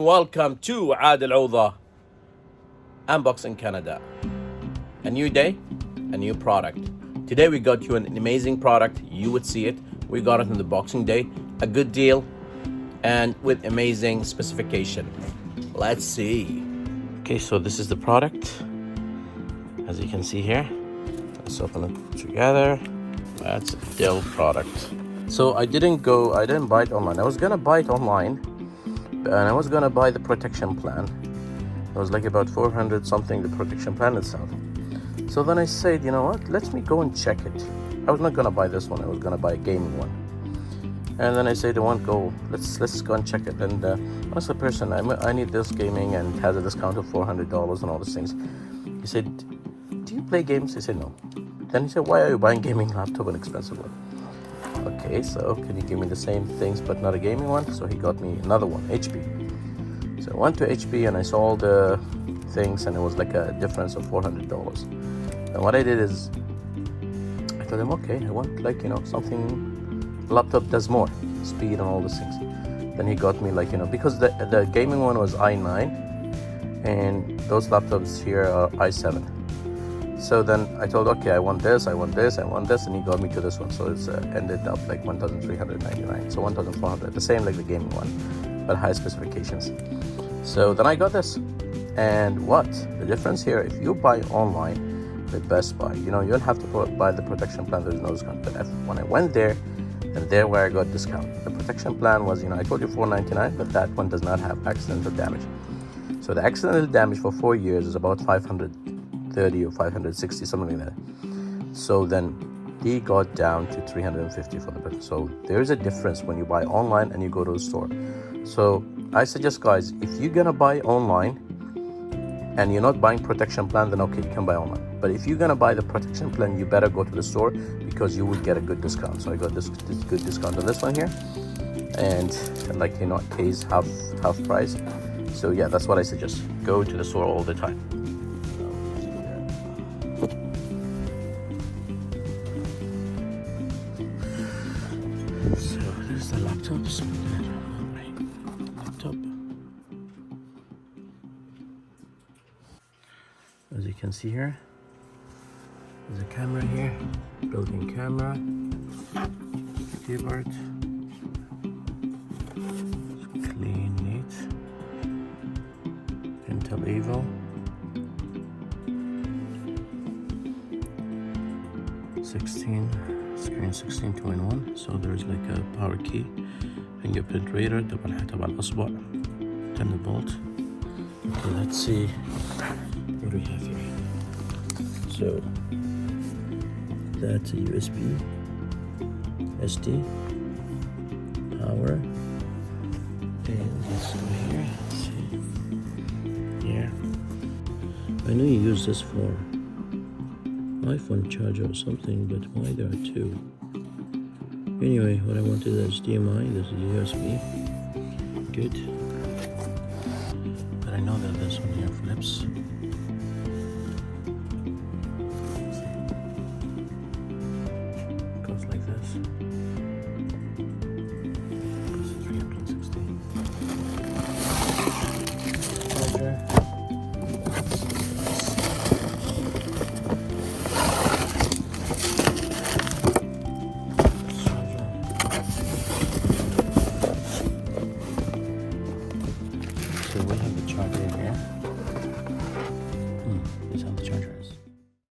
Welcome to Adil Oudha Unboxing Canada. A new day, a new product. Today we got you an amazing product. You would see it. We got it on the Boxing Day. A good deal and with amazing specification. Let's see. Okay, so this is the product. As you can see here. Let's open it together. That's a Dell product. So I didn't buy it online. I was gonna buy it online. And I was gonna buy the protection plan. It was like about 400 something, the protection plan itself. So then I said, you know what, let me go and check it. I was not gonna buy this one, I was gonna buy a gaming one. And then I said, let's go and check it. And asked the person, I need this gaming and it has a discount of $400 and all these things. He said, do you play games? I said, no. Then he said, why are you buying gaming laptop, an expensive one? Okay, so can you give me the same things but not a gaming one? So he got me another one, HP. So I went to HP and I saw all the things and it was like a difference of $400. And what I did is, I told him, okay, I want something, laptop does more, speed and all these things. Then he got me because the gaming one was i9 and those laptops here are i7. So then I told, okay, I want this, and he got me to this one. So it's ended up like 1,399, so 1,400, the same like the gaming one, but high specifications. So then I got this, and what the difference here? If you buy online with Best Buy, you don't have to buy the protection plan. There's no discount. But when I went there, and there where I got discount, the protection plan was, I told you $499, but that one does not have accidental damage. So the accidental damage for 4 years is about $530 or $560, something like that. So then he got down to $350 for the bit. So there's a difference when you buy online and you go to the store. So I suggest, guys, if you're gonna buy online and you're not buying protection plan, then okay, you can buy online. But if you're gonna buy the protection plan, you better go to the store because you will get a good discount. So I got this good discount on this one here, and case half price. So yeah, that's what I suggest. Go to the store all the time. So there's the laptop. As you can see here, there's a camera here, built-in camera, keyboard, it's clean, neat, Intel Evo, 16, screen 16:1. So there's like a power key, fingerprint reader, تبع الأصبع, 10 volt. Okay, let's see what we have here. So that's a USB, SD, power, and let's go here. Let's see. Here, I know you use this for iPhone charger or something, but why there are two? Anyway, what I wanted is HDMI. This is USB. Good. But I know that this one here flips. Goes like this. Goes 360. Charger. So we have the charger here.